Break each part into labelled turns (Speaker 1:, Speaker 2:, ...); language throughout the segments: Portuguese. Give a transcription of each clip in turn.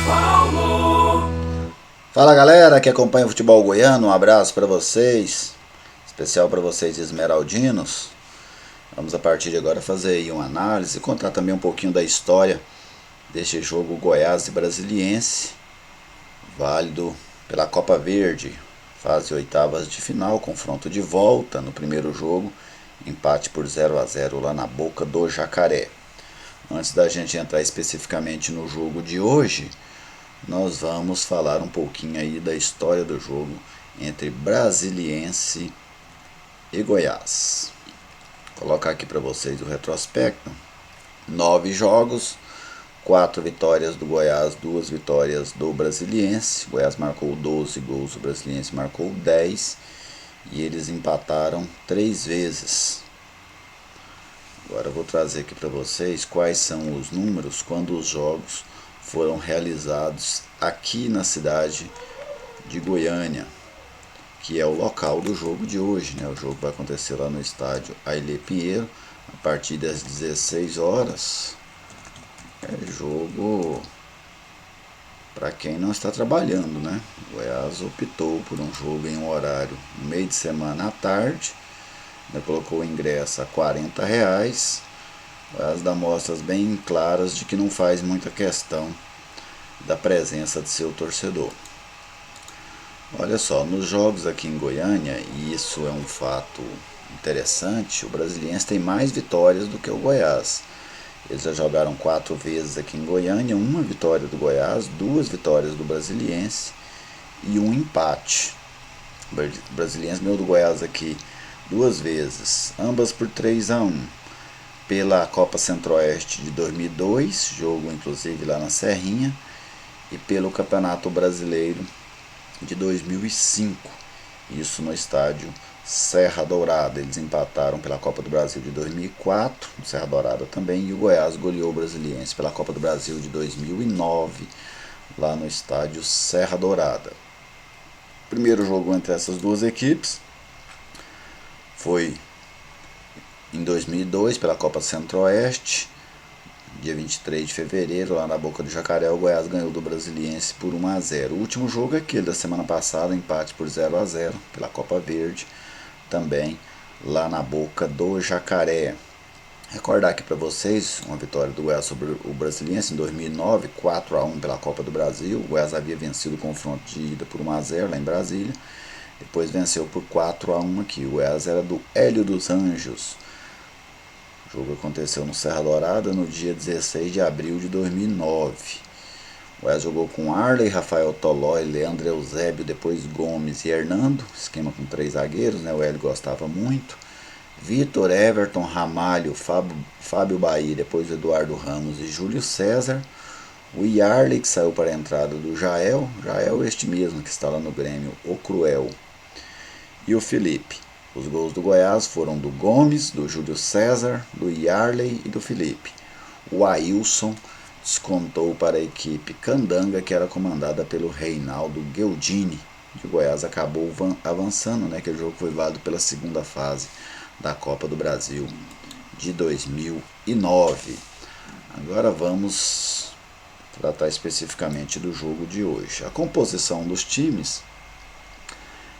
Speaker 1: Paulo.
Speaker 2: Fala galera que acompanha o futebol goiano, um abraço para vocês, especial para vocês esmeraldinos. Vamos a partir de agora fazer aí uma análise e contar também um pouquinho da história deste jogo Goiás e Brasiliense, válido pela Copa Verde, fase oitavas de final, confronto de volta no primeiro jogo, empate por 0-0 lá na Boca do Jacaré. Antes da gente entrar especificamente no jogo de hoje, nós vamos falar um pouquinho aí da história do jogo entre Brasiliense e Goiás. Vou colocar aqui para vocês o retrospecto. 9 jogos, 4 vitórias do Goiás, 2 vitórias do Brasiliense. O Goiás marcou 12 gols, o Brasiliense marcou 10 e eles empataram 3 vezes. Agora eu vou trazer aqui para vocês quais são os números quando os jogos foram realizados aqui na cidade de Goiânia, que é o local do jogo de hoje, né? O jogo vai acontecer lá no estádio Ailê Pinheiro, a partir das 16 horas. É jogo para quem não está trabalhando, né? O Goiás optou por um jogo em um horário no meio de semana à tarde, colocou o ingresso a R$ 40. As dá mostras bem claras de que não faz muita questão da presença de seu torcedor. Olha só, nos jogos aqui em Goiânia, e isso é um fato interessante, o Brasiliense tem mais vitórias do que o Goiás. Eles já jogaram 4 vezes aqui em Goiânia, uma vitória do Goiás, 2 vitórias do Brasiliense e um empate. O Brasiliense ganhou do Goiás aqui 2 vezes, ambas por 3-1. Pela Copa Centro-Oeste de 2002, jogo inclusive lá na Serrinha, e pelo Campeonato Brasileiro de 2005, isso no estádio Serra Dourada. Eles empataram pela Copa do Brasil de 2004, no Serra Dourada também, e o Goiás goleou o Brasiliense pela Copa do Brasil de 2009, lá no estádio Serra Dourada. O primeiro jogo entre essas duas equipes foi em 2002, pela Copa Centro-Oeste, dia 23 de fevereiro, lá na Boca do Jacaré, o Goiás ganhou do Brasiliense por 1-0. O último jogo é aquele da semana passada, empate por 0-0 pela Copa Verde, também lá na Boca do Jacaré. Recordar aqui para vocês uma vitória do Goiás sobre o Brasiliense em 2009, 4-1 pela Copa do Brasil. O Goiás havia vencido o confronto de ida por 1-0 lá em Brasília, depois venceu por 4-1 aqui. O Goiás era do Hélio dos Anjos. O jogo aconteceu no Serra Dourada no dia 16 de abril de 2009. O Goiás jogou com Arley, Rafael Tolói, Leandro Eusébio, depois Gomes e Hernando, esquema com 3 zagueiros, né? O Hélio gostava muito. Vitor, Everton, Ramalho, Fábio Bahia, depois Eduardo Ramos e Júlio César. O Yarley, que saiu para a entrada do Jael este mesmo que está lá no Grêmio, o Cruel. E o Felipe. Os gols do Goiás foram do Gomes, do Júlio César, do Yarley e do Felipe. O Ailson descontou para a equipe Candanga, que era comandada pelo Reinaldo Gueldini. E o Goiás acabou avançando, né? Que o jogo foi válido pela segunda fase da Copa do Brasil de 2009. Agora vamos tratar especificamente do jogo de hoje. A composição dos times,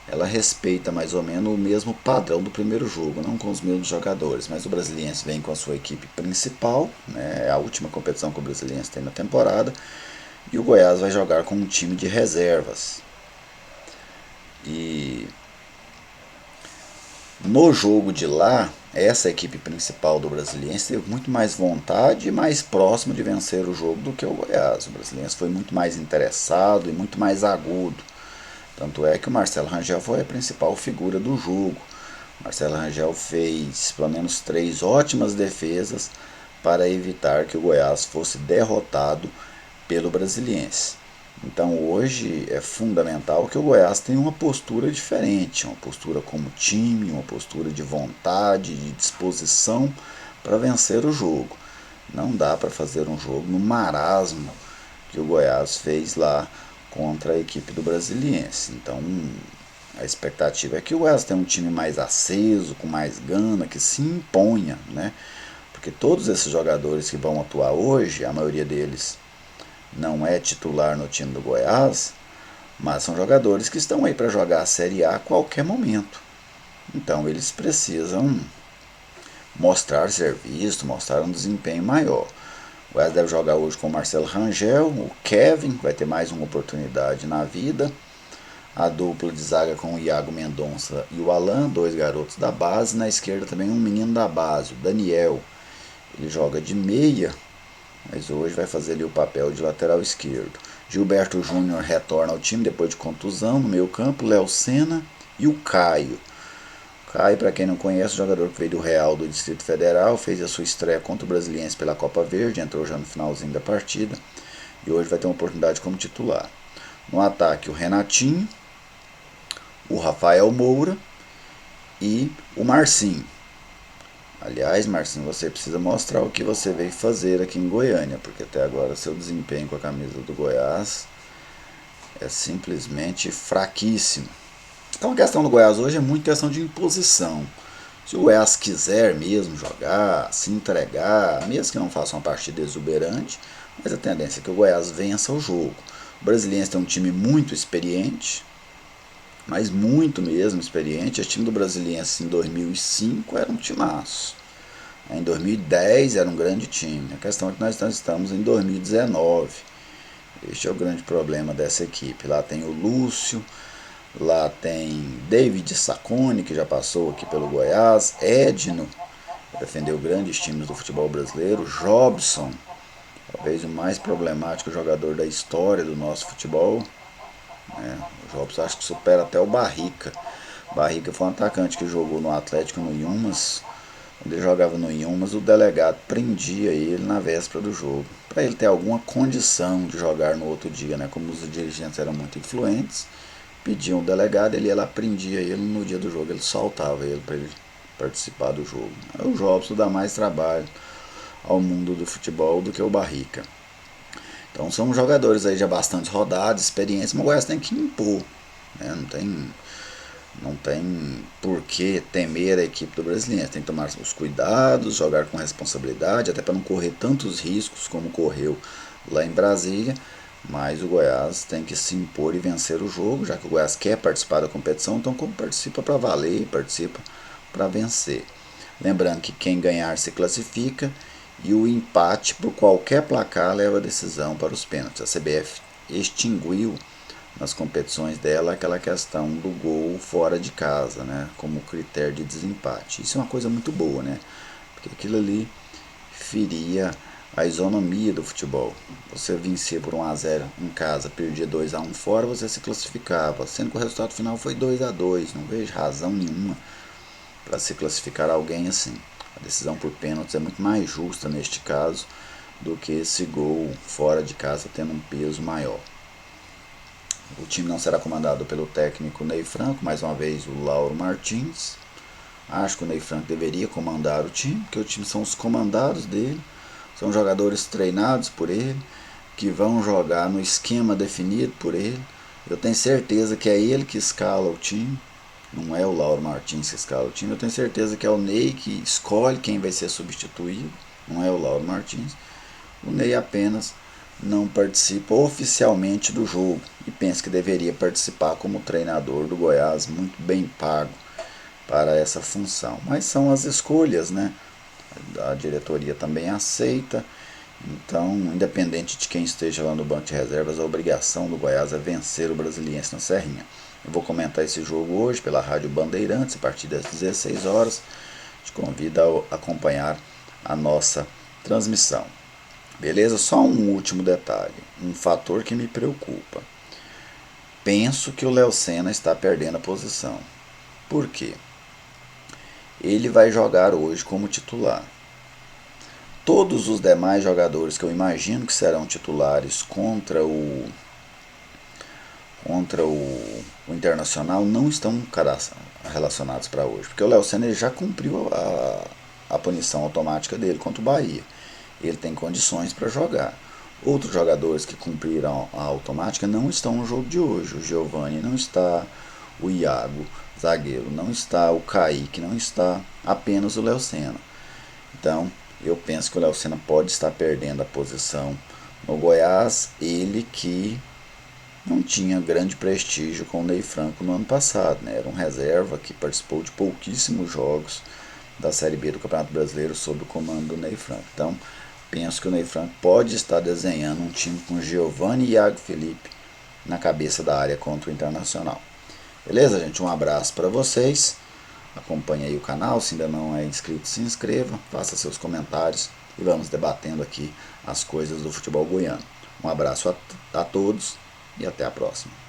Speaker 2: ela respeita mais ou menos o mesmo padrão do primeiro jogo, não com os mesmos jogadores, mas o Brasiliense vem com a sua equipe principal, né, é a última competição que o Brasiliense tem na temporada, e o Goiás vai jogar com um time de reservas. E no jogo de lá, essa equipe principal do Brasiliense teve muito mais vontade e mais próximo de vencer o jogo do que o Goiás. O Brasiliense foi muito mais interessado e muito mais agudo. Tanto é que o Marcelo Rangel foi a principal figura do jogo. O Marcelo Rangel fez pelo menos 3 ótimas defesas para evitar que o Goiás fosse derrotado pelo Brasiliense. Então hoje é fundamental que o Goiás tenha uma postura diferente, uma postura como time, uma postura de vontade, de disposição para vencer o jogo. Não dá para fazer um jogo no marasmo que o Goiás fez lá contra a equipe do Brasiliense. Então a expectativa é que o Goiás tenha um time mais aceso, com mais gana, que se imponha, né? Porque todos esses jogadores que vão atuar hoje, a maioria deles não é titular no time do Goiás, mas são jogadores que estão aí para jogar a Série A a qualquer momento. Então eles precisam mostrar serviço, mostrar um desempenho maior. O Goiás deve jogar hoje com o Marcelo Rangel, o Kevin, que vai ter mais uma oportunidade na vida. A dupla de zaga com o Iago Mendonça e o Alan, dois garotos da base. Na esquerda também um menino da base, o Daniel. Ele joga de meia, mas hoje vai fazer ali o papel de lateral esquerdo. Gilberto Júnior retorna ao time depois de contusão no meio campo. Léo Senna e o Caio. Caio, para quem não conhece, o jogador que veio do Real do Distrito Federal, fez a sua estreia contra o Brasiliense pela Copa Verde, entrou já no finalzinho da partida e hoje vai ter uma oportunidade como titular. No ataque, o Renatinho, o Rafael Moura e o Marcinho. Aliás, Marcinho, você precisa mostrar o que você veio fazer aqui em Goiânia, porque até agora seu desempenho com a camisa do Goiás é simplesmente fraquíssimo. Então a questão do Goiás hoje é muito questão de imposição. Se o Goiás quiser mesmo jogar, se entregar, mesmo que não faça uma partida exuberante, mas a tendência é que o Goiás vença o jogo. O Brasiliense tem um time muito experiente, mas muito mesmo experiente. O time do Brasiliense em 2005 era um timaço. Em 2010 era um grande time. A questão é que nós estamos em 2019. Este é o grande problema dessa equipe. Lá tem o Lúcio, lá tem David Sacconi, que já passou aqui pelo Goiás, Edno, que defendeu grandes times do futebol brasileiro, Jobson, talvez o mais problemático jogador da história do nosso futebol. O Jobson acho que supera até o Barrica. Barrica foi um atacante que jogou no Atlético no Yumas. Quando ele jogava no Yumas, o delegado prendia ele na véspera do jogo, para ele ter alguma condição de jogar no outro dia, né? Como os dirigentes eram muito influentes, pediam o delegado, ele ia lá, prendia ele no dia do jogo, ele soltava ele para ele participar do jogo. O Jobson dá mais trabalho ao mundo do futebol do que o Barrica. Então são jogadores aí já bastante rodados, experiência, mas o Goiás tem que impor, né? Não tem por que temer a equipe do Brasiliense. Tem que tomar os cuidados, jogar com responsabilidade, até para não correr tantos riscos como correu lá em Brasília. Mas o Goiás tem que se impor e vencer o jogo, já que o Goiás quer participar da competição, então como participa para valer, participa para vencer. Lembrando que quem ganhar se classifica e o empate por qualquer placar leva a decisão para os pênaltis. A CBF extinguiu nas competições dela aquela questão do gol fora de casa, né, como critério de desempate. Isso é uma coisa muito boa, né, porque aquilo ali feria a isonomia do futebol. Você vencia por 1-0 em casa, perdia 2-1 fora, você se classificava, sendo que o resultado final foi 2-2. Não vejo razão nenhuma para se classificar alguém assim. A decisão por pênaltis é muito mais justa neste caso do que esse gol fora de casa tendo um peso maior. O time não será comandado pelo técnico Ney Franco, mais uma vez o Lauro Martins. Acho que o Ney Franco deveria comandar o time, porque o time são os comandados dele, são jogadores treinados por ele, que vão jogar no esquema definido por ele. Eu tenho certeza que é ele que escala o time, não é o Lauro Martins que escala o time. Eu tenho certeza que é o Ney que escolhe quem vai ser substituído, não é o Lauro Martins. O Ney apenas não participa oficialmente do jogo e pensa que deveria participar como treinador do Goiás, muito bem pago para essa função. Mas são as escolhas, né? A diretoria também aceita. Então, independente de quem esteja lá no banco de reservas, a obrigação do Goiás é vencer o Brasiliense na Serrinha. Eu vou comentar esse jogo hoje pela Rádio Bandeirantes, a partir das 16 horas. Te convido a acompanhar a nossa transmissão. Beleza? Só um último detalhe, um fator que me preocupa. Penso que o Léo Senna está perdendo a posição. Por quê? Ele vai jogar hoje como titular. Todos os demais jogadores que eu imagino que serão titulares contra o Internacional não estão relacionados para hoje, porque o Léo Senna já cumpriu a punição automática dele contra o Bahia. Ele tem condições para jogar. Outros jogadores que cumpriram a automática não estão no jogo de hoje. O Giovani não está, o Iago, zagueiro, não está, o Kaique não está, apenas o Léo Senna. Então, eu penso que o Léo Senna pode estar perdendo a posição no Goiás, ele que não tinha grande prestígio com o Ney Franco no ano passado, né? Era um reserva que participou de pouquíssimos jogos da Série B do Campeonato Brasileiro sob o comando do Ney Franco. Então, penso que o Ney Franco pode estar desenhando um time com Giovani e Iago Felipe na cabeça da área contra o Internacional. Beleza, gente? Um abraço para vocês. Acompanhe aí o canal, se ainda não é inscrito, se inscreva, faça seus comentários e vamos debatendo aqui as coisas do futebol goiano. Um abraço a todos e até a próxima.